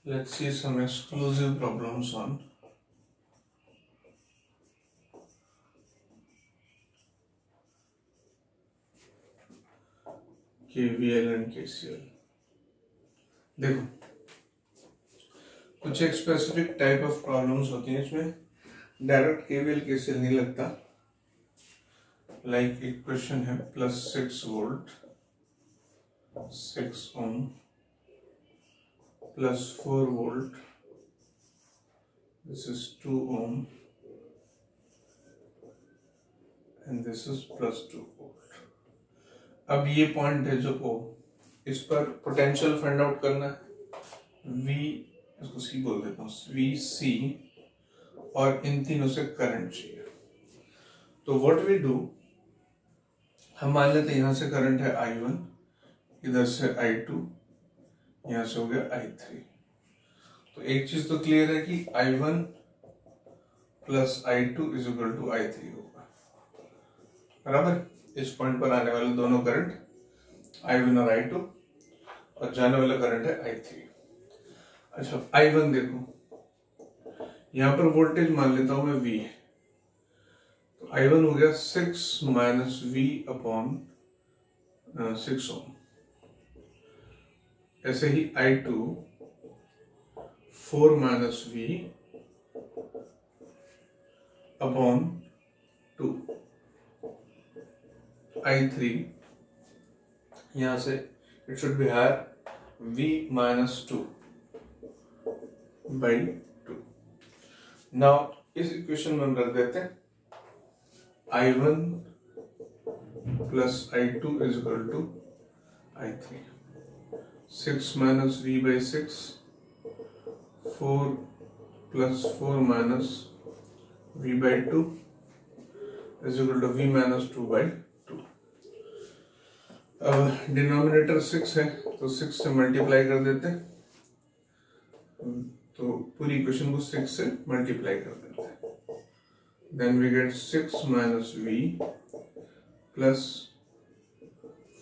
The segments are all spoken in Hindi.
Let's see some exclusive problems on KVL and KCL. देखो कुछ एक स्पेसिफिक टाइप ऑफ प्रॉब्लम्स होती हैं, इसमें डायरेक्ट KVL KCL नहीं लगता। लाइक इक्वेशन है +6 volt 6 ohm +4 volt, this is 2 ohm and this is +2 volt. अब ये पॉइंट है जो O, इस पर पोटेंशियल फाइंड आउट करना है। V, इसको C बोल देता हूँ, VC, और इन तीनों से करंट चाहिए। तो व्हाट वी डू, हम मान लेते हैं यहां से करंट है I1, इधर से I2, यहां से हो गया I3। तो एक चीज तो क्लियर है कि I1 + I2 = I3 होगा, बराबर। इस पॉइंट पर आने वाले दोनों करंट I1 और I2, और जाने वाला करंट है I3। अच्छा, I1 देखो, यहां पर वोल्टेज मान लेता हूं मैं V, तो I1 हो गया 6 - V/6 ओम। ऐसे ही I2 4 - V/2। I3 यहां से it should be higher V-2/2। Now इस इक्वेशन में हम रख देते हैं I1 + I2 = I3। 6 - V/6, 4 + 4 - V/2 = V-2/2। अब डिनोमिनेटर 6 है तो 6 से मल्टीप्लाई कर देते हैं, तो पूरी इक्वेशन को 6 से मल्टीप्लाई कर देते हैं। Then we get 6 - V +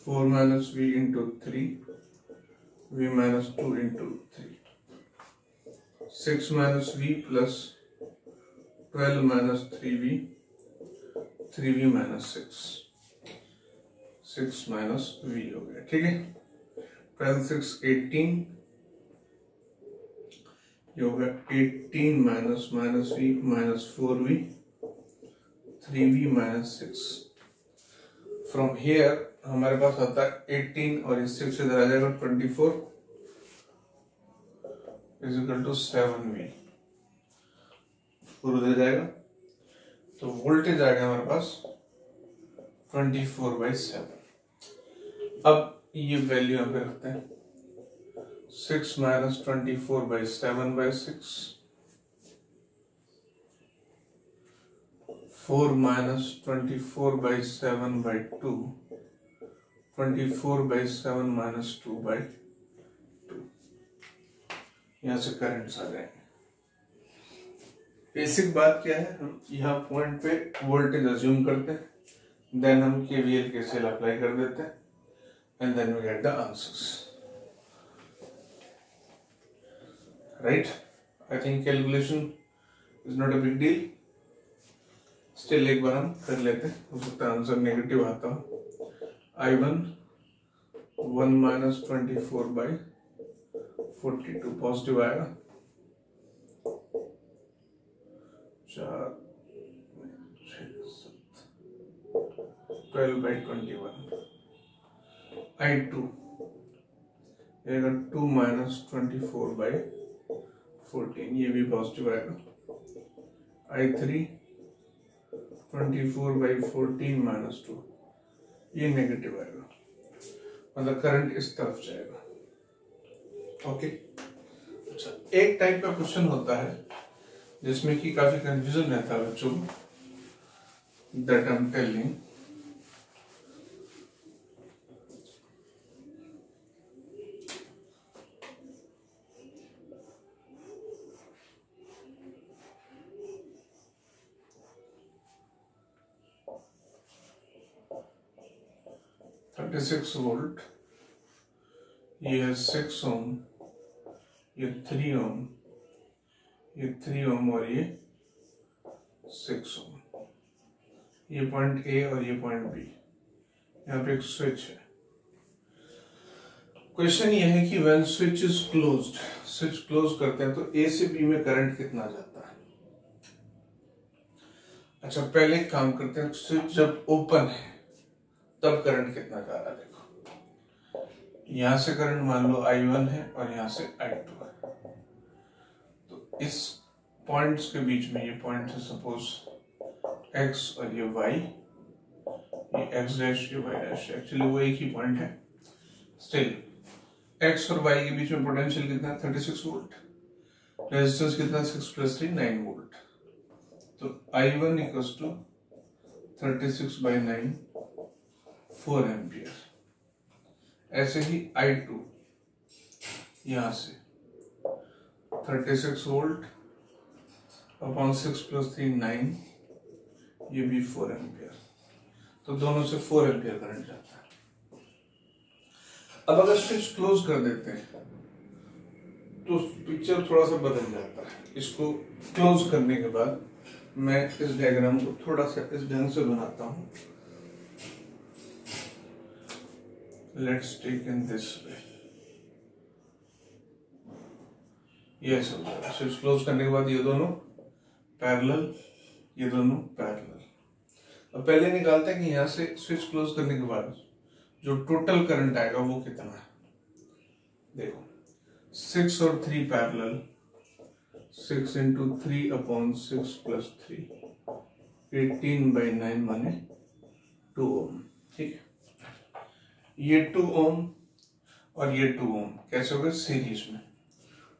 4 - V × 3, V-2 × 3। 6 - V + 12 - 3V, 3V-6, 6 - V हो गया, ठीक है। 12 × 6 = 18, ये होगा 18 - V - 4V, 3V-6। From here हमारे पास आता है 18 और इस 6 इधर आ जाएगा 24 = 7V, 4 उधर जाएगा, तो वोल्टेज आ गया हमारे पास 24/7। अब ये वैल्यू यहाँ पे रखते हैं, 6 - 24/7/6, 4 - 24/7/2, 24/7 - 2/2। यहां से करंट्स आ जाएंगे। बेसिक बात क्या है, हम यहाँ पॉइंट पे वोल्टेज अज्यूम करते हैं, देन हम KVL KCL अप्लाई कर देते हैं, and then we get the answers, right. I think calculation is not a big deal. Still एक बार हम कर लेते हैं, हो सकता है आंसर नेगेटिव आता हो। I1 1 - 24/42 पॉजिटिव आएगा, 4 12/21। I2 आएगा 2 - 24/14, ये भी पॉजिटिव आएगा। I3 24/14 - 2, ये नेगेटिव आएगा, मतलब करंट इस तरफ जाएगा, ओके। अच्छा, एक टाइप का क्वेश्चन होता है जिसमें कि काफी कंफ्यूजन रहता है बच्चों को, that I am telling. 36 volt, ये है 6 ओम, ये 3 ओम, ये 3 ओम और ये 6 ओम, ये पॉइंट ए और ये पॉइंट बी, यहाँ पे एक स्विच है। क्वेश्चन ये है कि when switch is closed, switch close करते हैं तो ए से बी में करंट कितना जाता है। अच्छा पहले एक काम करते हैं, स्विच जब ओपन है तब करंट कितना जा रहा है। देखो यहां से करंट मान लो I1 है और यहां से I2 है, तो इस पॉइंट्स के बीच में, ये पॉइंट है सपोज X और ये Y, ये X डैश ये Y डैश, एक्चुअली वो एक ही पॉइंट है। स्टिल X और Y के बीच में पोटेंशियल कितना है 36 वोल्ट, रेजिस्टेंस कितना 6 + 3 9 वोल्ट, तो I1 इक्वल्स टू 36/9 4 एम्पियर। ऐसे ही I2 यहां से 36 वोल्ट अपॉन 6 + 3 9, ये भी 4 एम्पियर, तो दोनों से 4 एम्पियर करंट जाता है। अब अगर स्विच क्लोज कर देते हैं तो पिक्चर थोड़ा सा बदल जाता है। इसको क्लोज करने के बाद मैं इस डायग्राम को थोड़ा सा इस ढंग से बनाता हूं। Let's take in this way, ये सब स्विच क्लोज करने के बाद ये दोनों पैरेलल, ये दोनों पैरेलल। अब पहले निकालते हैं कि यहां से स्विच क्लोज करने के बाद जो टोटल करंट आएगा वो कितना है। देखो 6 और 3 पैरेलल, 6 × 3 अपॉन 6 + 3 18/9 माने 2 ओम। ठीक है, ये 2 ओम और ये 2 ओम कैसे हो गए सीरीज में,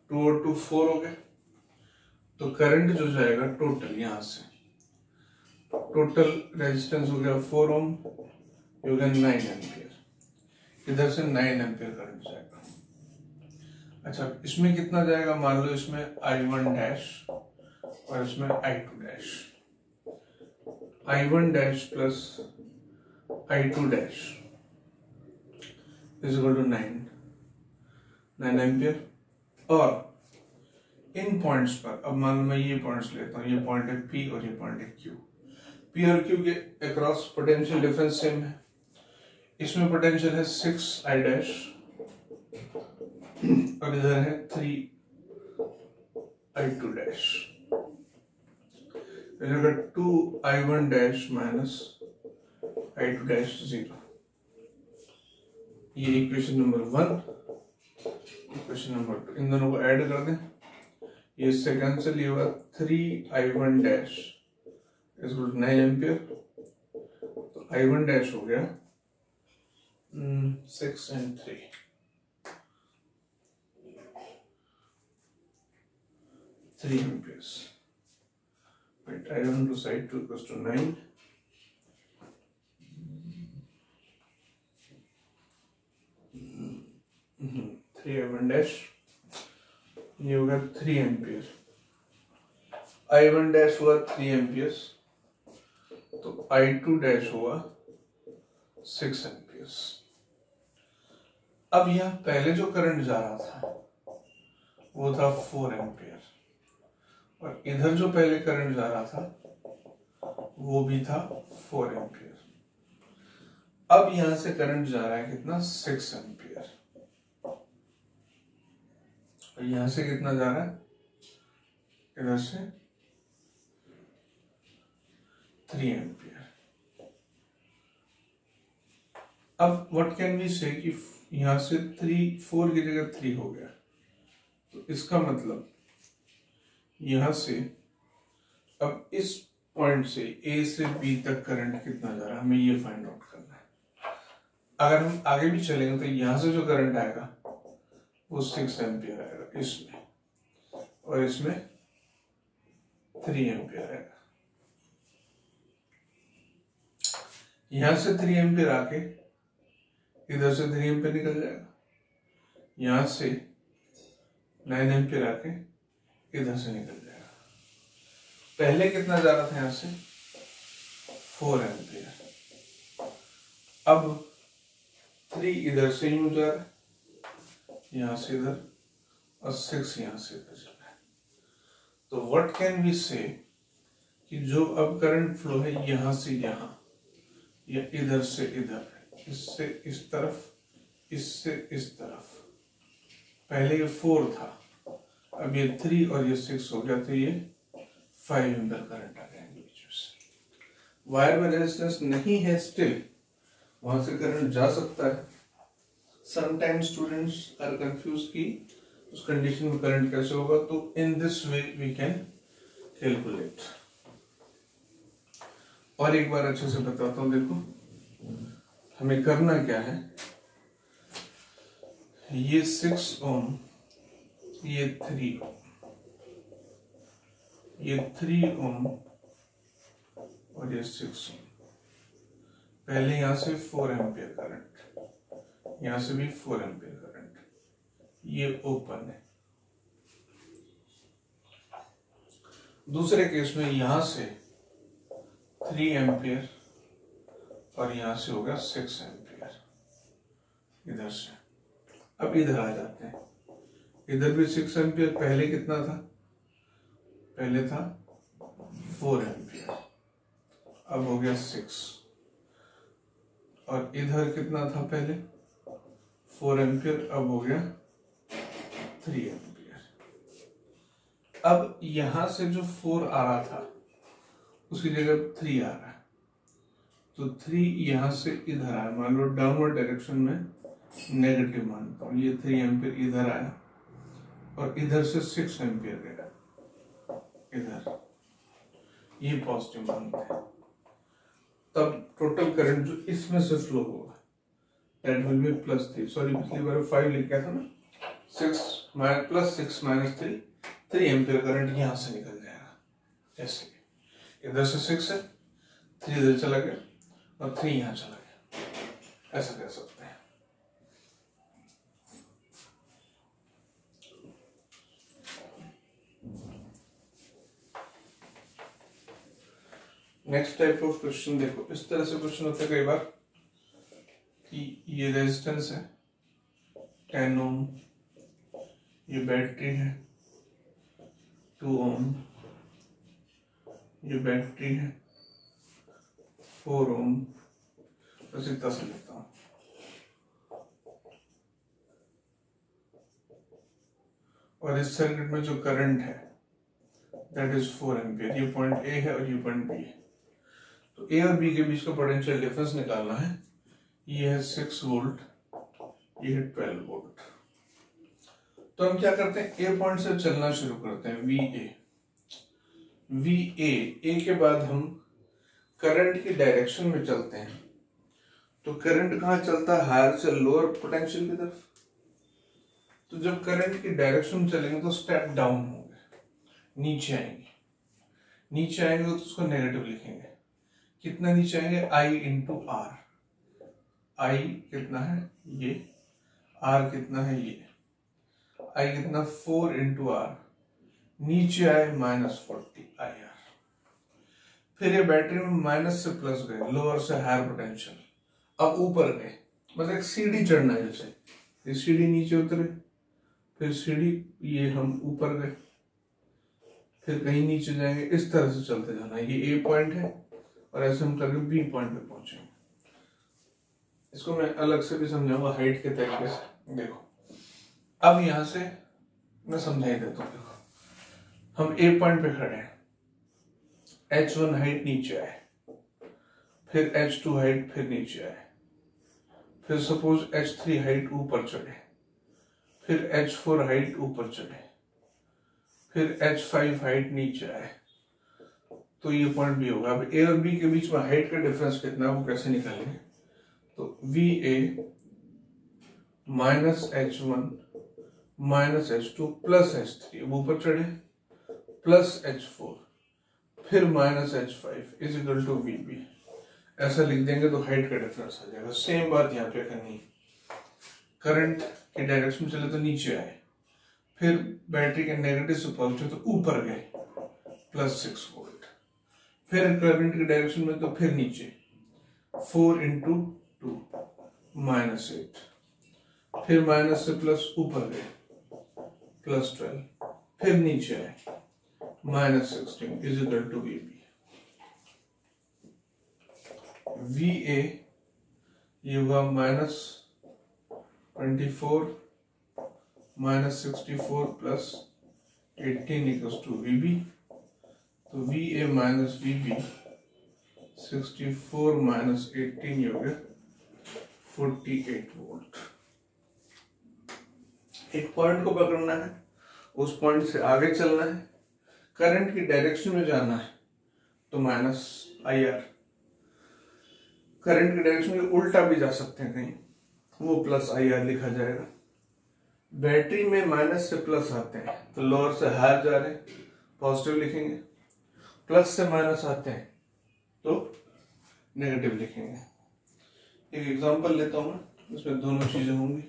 2 और 2 4 हो गए, तो करंट जो जाएगा टोटल यहां से, टोटल रेजिस्टेंस हो गया 4 ओम, ये हो गया 9 एम्पियर, इधर से 9 एम्पियर करंट जाएगा। अच्छा इसमें कितना जाएगा, मान लो इसमें I1 डैश और इसमें I2 dash, I1 dash plus I2 dash is equal to 9 ampere. और इन पॉइंट्स पर, अब मान लो मैं ये पॉइंट्स लेता हूँ, ये पॉइंट है P और ये पॉइंट है Q, P और Q के अक्रॉस पोटेंशियल डिफरेंस सेम है। इसमें पोटेंशियल है 6I डैश और इधर है 3I2 dash, 2I1 dash minus I2 dash 0। ये इक्वेशन नंबर 1, इक्वेशन नंबर 2, इन दोनों को ऐड कर दें, ये इससे कैंसिल, ये होगा 3I1 dash is equal to 9 ampere, तो I1 डैश हो गया 6 and 3, amperes. Right, I1 to side 2 equals to 9. Three I1 dash, ये होगा 3 एम्पियर, I1 डैश हुआ 3 एम्पियर्स, तो I2 डैश हुआ 6 एम्पियर्स। अब यहाँ पहले जो करंट जा रहा था वो था 4 एम्पियर, और इधर जो पहले करंट जा रहा था वो भी था 4 एम्पियर। अब यहां से करंट जा रहा है कितना 6 एम्पियर, और यहां से कितना जा रहा है इधर से 3 एम्पियर। अब व्हाट कैन वी से कि यहां से 4 की जगह 3 हो गया, तो इसका मतलब यहां से अब इस पॉइंट से A से B तक करंट कितना जा रहा है, हमें ये फाइंड आउट करना है। अगर हम आगे भी चलेंगे तो यहां से जो करंट आएगा वो 6 एम्पियर आएगा इसमें, और इसमें 3 एम्पियर आएगा। यहां से 3 एम्पियर आके इधर से 3 एम्पियर निकल जाएगा, यहां से 9 एम्पियर आके इधर से निकल जाएगा। पहले कितना जा रहा था यहां से 4 एम्पियर, अब 3 इधर से यूं जा रहा है, यहां से इधर, और 6 यहाँ से इधर चल रहा है। तो व्हाट कैन वी से कि जो अब करंट फ्लो है यहाँ से यहाँ या इधर से इधर, इससे इस तरफ, इससे इस तरफ, पहले ये 4 था, अब ये 3 और ये 6 हो गया, तो ये 5 एम्पीयर करंट आ गया बीच में से। वायर में रेजिस्टेंस नहीं है स्टिल, वहां से करंट जा सकता है। समटाइम्स स्टूडेंट्स आर कंफ्यूज कि उस कंडीशन में करंट कैसे होगा, तो in this way we can calculate. और एक बार अच्छे से बताता हूं, देखो हमें करना क्या है, ये 6 ओम, ये 3 ओम, ये 3 ओम और ये 6 ओम। पहले यहां से 4 एम्पियर करंट, यहां से भी 4 एम्पियर करंट, ये ओपन है। दूसरे केस में यहां से 3 एम्पियर और यहां से होगा 6 एम्पियर इधर से। अब इधर आ जाते हैं, इधर भी 6 एम्पियर, पहले कितना था, पहले था 4 एम्पियर, अब हो गया 6, और इधर कितना था पहले 4 एम्पियर, अब हो गया 3 एम्पियर। अब यहां से जो 4 आ रहा था उसकी जगह 3 आ रहा है, तो 3 यहां से इधर आया, मान लो डाउनवर्ड डायरेक्शन में नेगेटिव मानता हूं, ये 3 एम्पियर इधर आया और इधर से 6 एम्पियर गया इधर, ये पॉजिटिव मानते हैं। तब टोटल करंट जो इसमें से फ्लो होगा दैट विल बी +3, सॉरी पिछली बार 5 लिख गया था ना, 6 +6 -3, 3 एम्पियर करंट यहां से निकल जाएगा। ऐसे इधर से 6 है, 3 इधर चला गया और 3 यहां चला गया, ऐसा कह सकते हैं। नेक्स्ट टाइप ऑफ क्वेश्चन देखो, इस तरह से क्वेश्चन होता है कई बार कि ये रेजिस्टेंस है 10 ओम, ये बैटरी है 2 ओम, ये बैटरी है 4 ओम, बस इतना से लिखता हूं। और इस सर्किट में जो करंट है दैट इज 4 एम्पियर, ये पॉइंट ए है और ये पॉइंट बी है। तो ए और बी के बीच का पोटेंशियल डिफरेंस निकालना है। ये है 6 वोल्ट, ये है 12 वोल्ट। तो हम क्या करते हैं, ए पॉइंट से चलना शुरू करते हैं, वी ए के बाद हम करंट की डायरेक्शन में चलते हैं। तो करंट कहाँ चलता है, हायर से लोअर पोटेंशियल की तरफ। तो जब करंट की डायरेक्शन में चलेंगे तो स्टेप डाउन होंगे, नीचे आएंगे तो उसको नेगेटिव लिखेंगे। कितना नीचे आएंगे, I इंटू आर, I कितना है ये, R कितना है ये, I कितना 4 इंटू आर, नीचे आए -40 IR। फिर ये बैटरी में माइनस से प्लस गए, लोअर से हायर पोटेंशियल, अब ऊपर गए, मतलब एक सीढ़ी चढ़ना है, जैसे ये सीढ़ी नीचे उतरे, फिर सीढ़ी ये हम ऊपर गए, फिर कहीं नीचे जाएंगे, इस तरह से चलते जाना। ये ए पॉइंट है और ऐसे हम करके बी पॉइंट पे पहुंचेंगे। इसको मैं अलग से भी समझाऊंगा हाइट के तरीके से। देखो अब यहां से मैं समझा ही देता हूँ। देखो हम ए पॉइंट पे खड़े हैं, H1 हाइट नीचे आए, फिर H2 हाइट फिर नीचे आए, फिर सपोज H3 हाइट ऊपर चढ़े, फिर H4 हाइट ऊपर चढ़े, फिर H5 हाइट नीचे आए, तो ये पॉइंट बी होगा। अब ए और बी के बीच में हाइट का डिफरेंस कितना है वो कैसे निकालेंगे, तो VA -H1 -H2 plus H3, अब ऊपर चढ़े, प्लस H4 फिर -H5 is equal to VB। ऐसा लिख देंगे तो हाइट का डिफरेंस आ जाएगा। सेम बात यहाँ पे करनी है, करंट के डायरेक्शन में चले तो नीचे आए, फिर बैटरी के नेगेटिव से पॉजिटिव तो ऊपर गए +6 वोल्ट, फिर करंट की डायरेक्शन में तो फिर नीचे 4 इंटू 2 -8, फिर माइनस से प्लस ऊपर गए +12, फिर नीचे आए -16 is equal to VB। VA ये होगा -24 -64 + 18 इक्वल्स टू VB। तो VA माइनस VB 64 - 18 ये हो गया 48 वोल्ट। एक पॉइंट को पकड़ना है, उस पॉइंट से आगे चलना है, करंट की डायरेक्शन में जाना है तो -IR। करंट की डायरेक्शन के उल्टा भी जा सकते हैं कहीं, वो +IR लिखा जाएगा। बैटरी में माइनस से प्लस आते हैं तो लोअर से हायर जा रहे हैं, पॉजिटिव लिखेंगे। प्लस से माइनस आते हैं तो नेगेटिव लिखेंगे। एक एग्जांपल लेता हूं मैं, इसमें दोनों चीजें होंगी।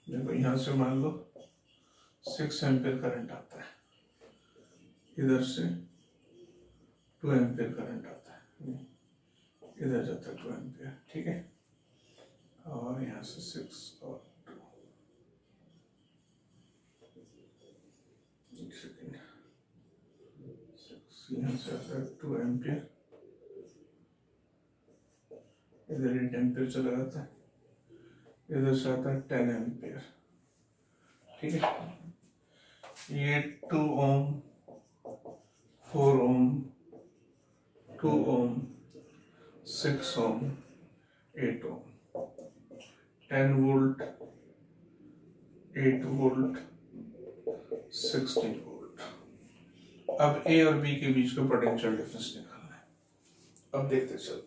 देखो यहां से मान लो 6 एम्पीयर करंट आता है, इधर से 2 एम्पीयर करंट आता है, इधर जाता है 2 एम्पीयर, ठीक है। और यहाँ से 6 और 2, एक सेकेंड, 6 यहाँ से आता है 2 एम्पीयर, इधर 8 एम्पीयर चला जाता है, इधर से आता है 10 एम्पीयर, ठीक है। ये 2 ओम, 4 ओम, 2 ओम, 6 ओम, 8 ओम, 10 वोल्ट, 8 वोल्ट, 16 वोल्ट। अब ए और बी के बीच का पोटेंशियल डिफरेंस निकालना है। अब देखते चल,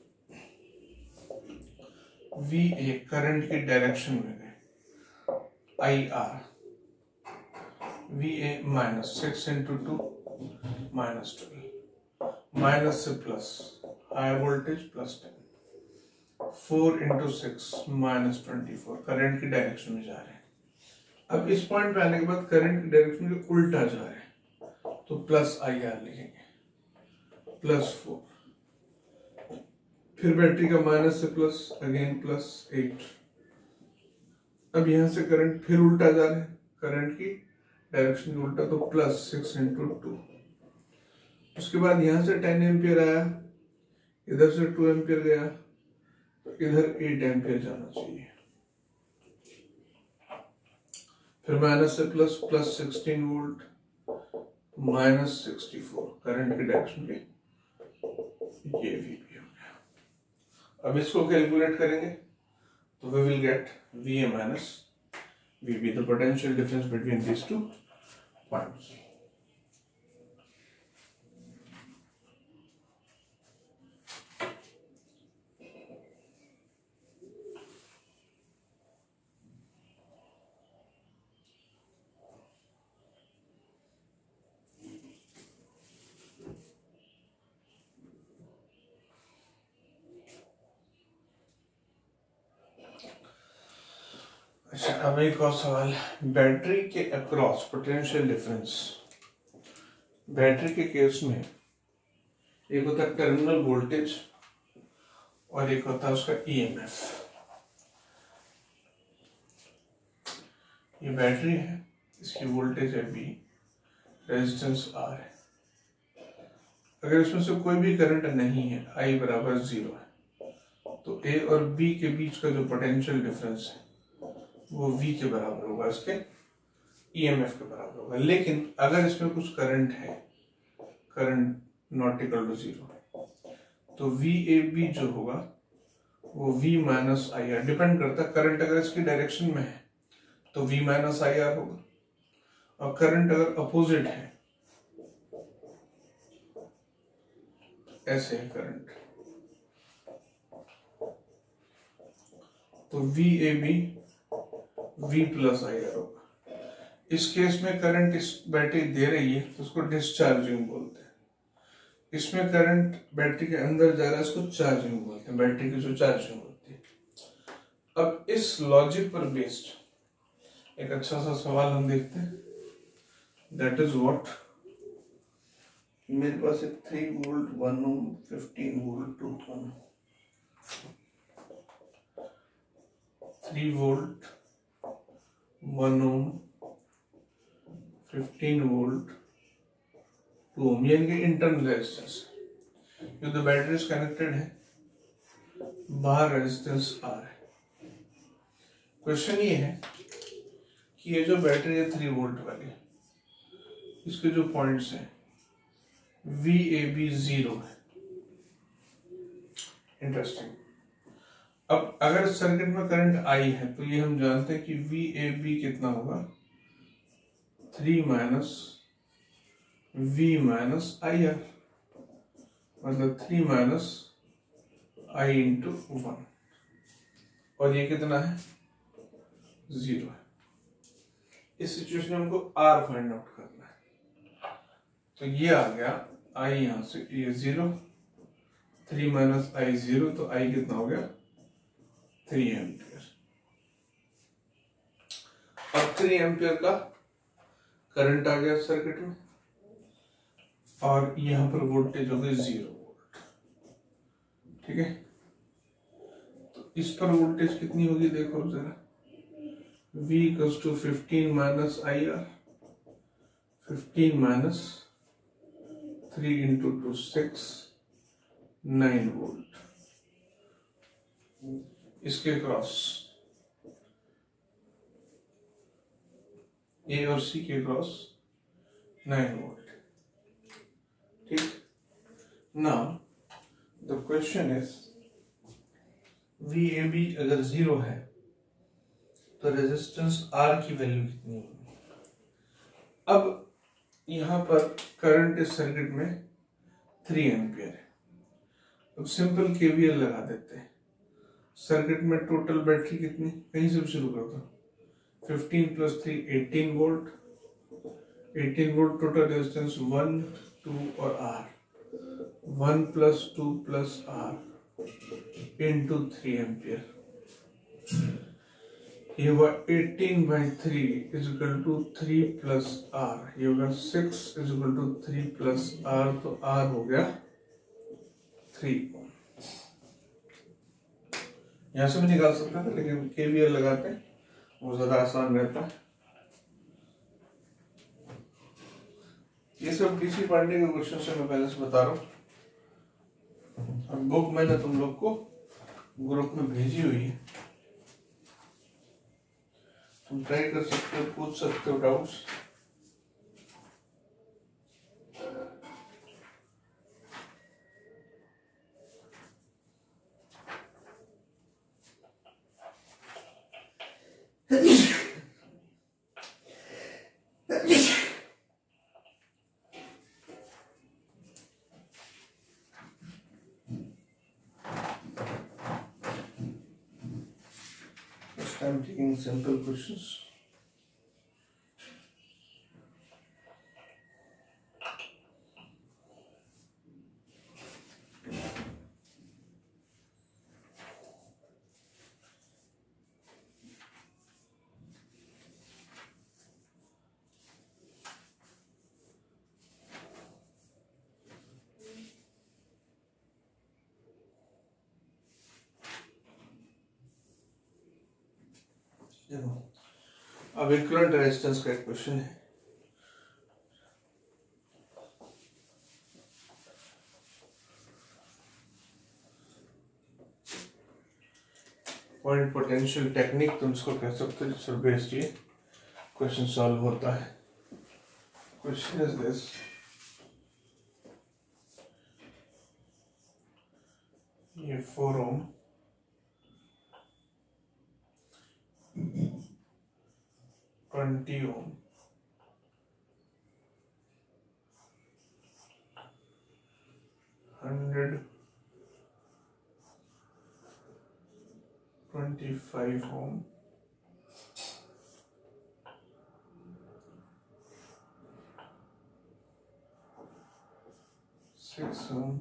VA करंट की डायरेक्शन में गए, IR VA -6 × 2 -12, माइनस से प्लस, हाई वोल्टेज +10, 4 × 6 -24, करंट की डायरेक्शन में जा रहे हैं। अब इस पॉइंट पे आने के बाद करंट की डायरेक्शन के उल्टा जा रहे हैं तो +IR लिखेंगे, +4, फिर बैटरी का माइनस से प्लस, अगेन +8। अब यहां से करंट फिर उल्टा जा रहे हैं, करंट की डायरेक्शन के उल्टा, तो +6 × 2। उसके बाद यहां से 10 एम्पीयर आया, इधर से 2 एम्पीयर गया, तो इधर 8 एम्पीयर जाना चाहिए। फिर माइनस से प्लस, +16 वोल्ट, -64, करंट की डायरेक्शन के ये VB हो गया। अब इसको कैलकुलेट करेंगे तो we will get VA minus VB, the potential difference between these two points. अच्छा, अब एक और सवाल, बैटरी के अक्रॉस पोटेंशियल डिफरेंस। बैटरी के केस में एक होता है टर्मिनल वोल्टेज और एक होता है उसका EMF। ये बैटरी है, इसकी वोल्टेज है V, रेजिस्टेंस R है। अगर इसमें से कोई भी करंट नहीं है, I = 0 है, तो A और B के बीच का जो पोटेंशियल डिफरेंस है वो V के बराबर होगा, इसके EMF के बराबर होगा। लेकिन अगर इसमें कुछ करंट है, करंट नॉट इक्वल टू 0, तो VAB जो होगा वो V - IR, डिपेंड करता है करंट अगर इसकी डायरेक्शन में है तो V - IR होगा, और करंट अगर अपोजिट है, ऐसे है करंट, तो VAB V plus I R होगा। इस केस में करंट इस बैटरी दे रही है तो उसको डिस्चार्जिंग बोलते हैं। इसमें करंट बैटरी के अंदर जा रहा है, इसको चार्जिंग बोलते हैं, बैटरी की जो चार्जिंग होती है। अब इस लॉजिक पर बेस्ड एक अच्छा सा सवाल हम देखते हैं, दैट इज व्हाट। मेरे पास एक 3 वोल्ट 1 ओम 15 वोल्ट 2 ओम 3 वोल्ट 1 ओम 15 वोल्ट 2 ओम, यानी कि इंटरनल रेजिस्टेंस। जो द बैटरी इज कनेक्टेड है, बाहर रेजिस्टेंस आर है। क्वेश्चन ये है कि ये जो बैटरी है 3 वोल्ट वाली, इसके जो पॉइंट्स हैं VAB 0 है। इंटरेस्टिंग। अब अगर सर्किट में करंट I है तो ये हम जानते हैं कि VAB कितना होगा, 3 माइनस V माइनस IR, मतलब 3 माइनस I इंटू 1, और ये कितना है, 0 है। इस सिचुएशन में हमको R फाइंड आउट करना है। तो ये आ गया I, यहां से ये 0, 3 माइनस I 0, तो I कितना हो गया 3 एम्पियर। अब 3 एम्पियर का करंट आ गया सर्किट में, और यहां पर वोल्टेज हो गई 0 वोल्ट। ठीक है, तो इस पर वोल्टेज कितनी होगी देखो जरा, V equals to 15 minus IR, 15 minus 3 into 2 6, 9 volt. इसके क्रॉस A और C के क्रॉस 9 वोल्ट। ठीक, now the question is VAB अगर 0 है तो रेजिस्टेंस R की वैल्यू कितनी होगी। अब यहां पर करंट इस सर्किट में 3 एम्पियर है। अब सिंपल KVL लगा देते हैं। सर्किट में टोटल बैटरी कितनी, कहीं से भी शुरू करता हूं, 15 plus 3 18 volt, 18 volt total resistance 1 2 और R, 1 plus 2 plus R into 3 ampere. ये हुआ 18/3 is equal to 3 plus R, ये होगा 6 is equal to 3 plus R, तो R हो गया 3। यहां से भी निकाल सकते थे, लेकिन KVL लगाते हैं, वो ज्यादा आसान रहता है। ये सब DC पढ़ने के क्वेश्चन से मैं पहले से बता रहा हूँ। अब बुक मैंने तुम लोग को ग्रुप में भेजी हुई है, तुम ट्राई कर सकते हो, पूछ सकते हो doubts. I'm taking simple questions. अब इक्विवेलेंट रेजिस्टेंस का एक क्वेश्चन है। पॉइंट पोटेंशियल टेक्निक तुम इसको कह सकते हो, जिस पर बेस्ड ये क्वेश्चन सॉल्व होता है। क्वेश्चन इज दिस, ये 4 ओम 20 ओम 125 ओम 6 ohm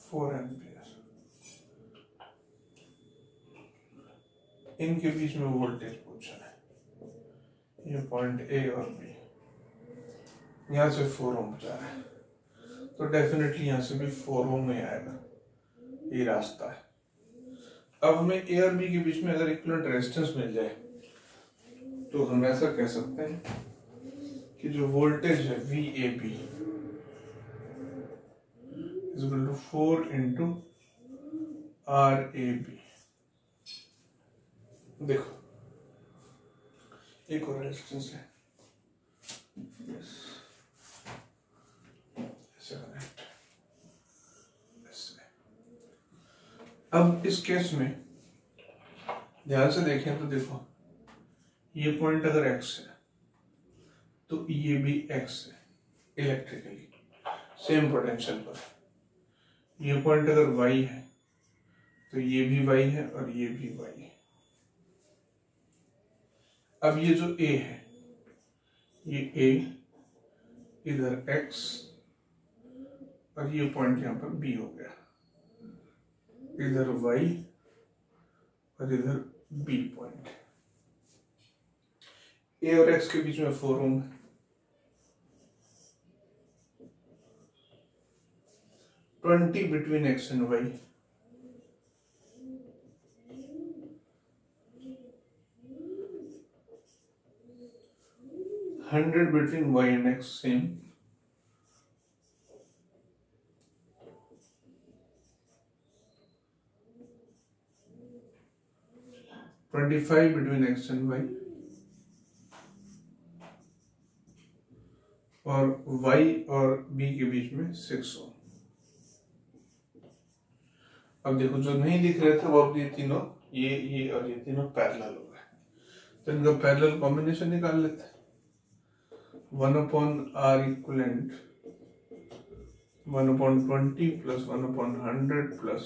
4 एम्पियर। इनके बीच में वोल्टेज पूछा है, ये पॉइंट ए और बी, यहाँ से 4 ओम जा रहा है, तो डेफिनेटली यहाँ से भी 4 ओम ही आएगा, ये रास्ता है। अब हमें ए और बी के बीच में अगर इक्विवेलेंट रेजिस्टेंस मिल जाए तो हम ऐसा कह सकते हैं कि जो वोल्टेज है V A B is equal to 4 into R A B. देखो एक और रेजिस्टेंस है, अब इस केस में ध्यान से देखें तो देखो ये पॉइंट अगर x है तो ये भी x है इलेक्ट्रिकली सेम पोटेंशियल पर। ये पॉइंट अगर y है तो ये भी y है और ये भी y है। अब ये जो a है, ये a इधर x और ये पॉइंट यहां पर b हो गया, इधर y और इधर b पॉइंट। a और x के बीच में 4 ओम है, 20 between x and y, hundred between y and x same, 25 between x and y, और y और b के बीच में 6 ओम। अब देखो जो नहीं दिख रहे थे वो अब ये तीनों ये और ये तीनों पैरेलल हो गए, तो इनका पैरेलल कॉम्बिनेशन निकाल लेते हैं। 1/r इक्विवेलेंट 1/20 प्लस 1/100 प्लस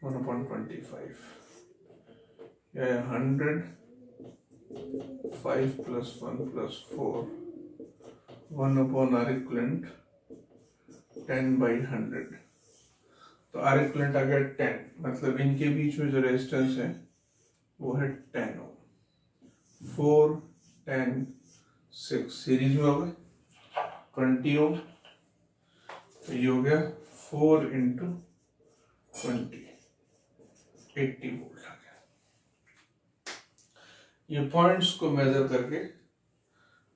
1/25, या 100 5 प्लस 1 प्लस 4 1/r इक्विवेलेंट 10/100, तो आर इक्विवेलेंट आ गया 10, मतलब इनके बीच में जो रेजिस्टेंस है वो है 10 ओम। 4 10 6 सीरीज में हो गए 20 ओम, तो ये हो गया 4 इंटू 20 80 वोल्ट आ गया। ये पॉइंट्स को मेजर करके,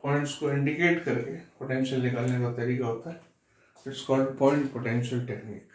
पॉइंट्स को इंडिकेट करके पोटेंशियल निकालने का तरीका होता है, it's called point potential technique.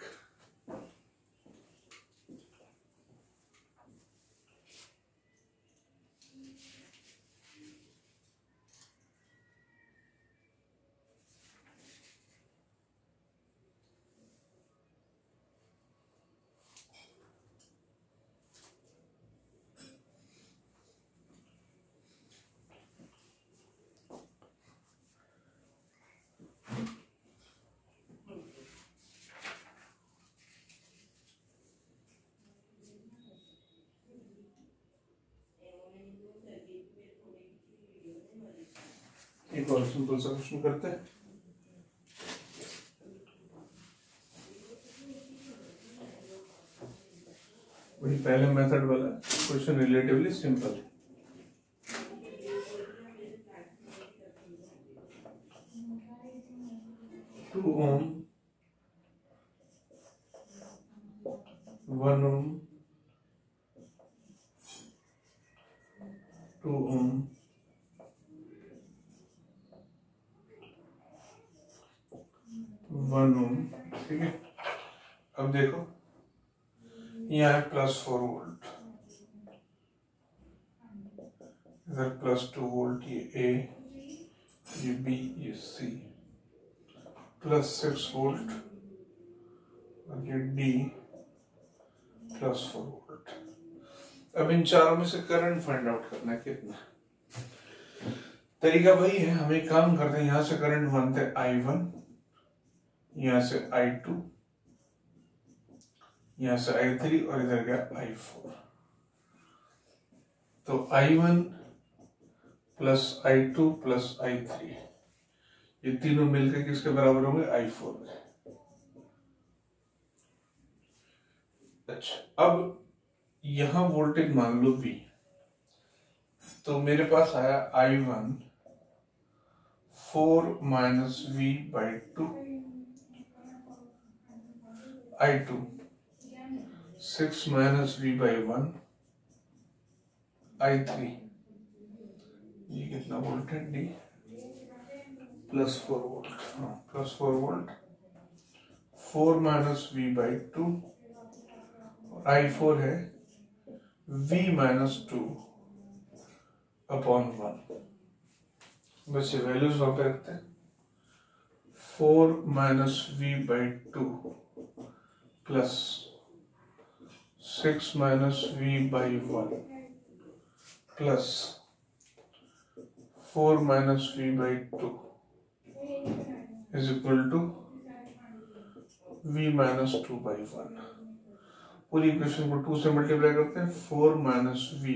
एक और सिंपल सा क्वेश्चन करते हैं। वही पहले मेथड वाला question, relatively simple. Two ohm 1 ओम 2 ओम 1 ओम, ठीक है। अब देखो यहाँ है +4 वोल्ट, इधर +2 वोल्ट, ये A, ये B, ये C, +6 वोल्ट और ये D, +4 वोल्ट। अब इन चारों में से करंट फाइंड आउट करना है कितना। तरीका वही है, हम एक काम करते हैं, यहां से करंट मानते हैं I1, यहां से I2, यहां से I3 और इधर गया I4। तो I1 plus I2 plus I3, ये तीनों मिलकर किसके बराबर होंगे, I4 के। अच्छा, अब यहां वोल्टेज मान लो V, तो मेरे पास आया I1 4 minus V by 2, I2 6 minus V by 1, I3 ये कितना वोल्ट है, D plus 4 volt, plus 4 volt, 4 minus V by 2, I4 है V माइनस 2 अपॉन 1। बस ये वैल्यूज वहां पे रखते हैं। 4 minus V by 2 plus 6 minus V by 1 plus 4 minus V by 2 is equal to V minus 2 by 1। पूरी इक्वेशन को 2 से मल्टीप्लाई करते हैं। 4 minus V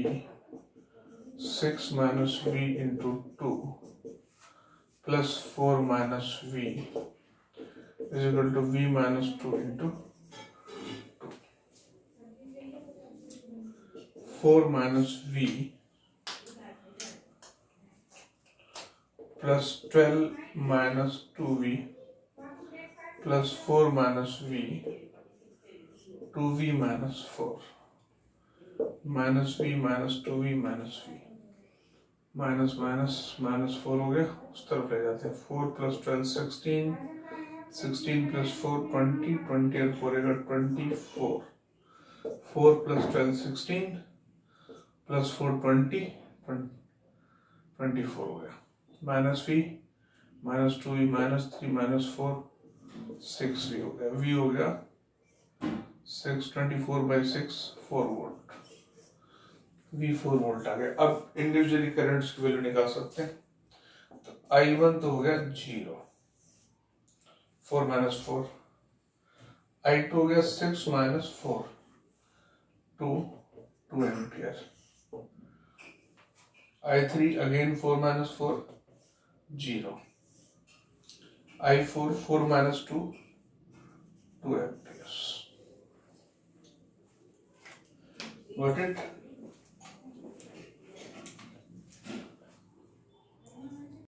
6 minus V into 2 plus 4 minus V is equal to V minus 2 into 4 minus V plus 12 minus 2V plus 4 minus V 2V minus 4 minus V minus 2V minus V minus minus minus 4 हो गया, उस तरफ ले जाते हैं। 4 प्लस 12 16, 16 प्लस 4 20, 20 और 4 24, 4 प्लस 12 16 प्लस 4 20, 24 हो गया। Minus V minus 2V minus 3 minus 4 6V हो गया। V हो गया 6 24 बाई 6 4 वोल्ट, V 4 वोल्ट आ गया। अब इंडिविजुअली करंट्स की वैल्यू निकाल सकते हैं। तो I1 तो हो गया 0, 4 माइनस 4, I2 हो गया 6 minus 4 2 ampere, I3 again 4 minus 4 0, I4 4 minus 2 2 amperes. Got it?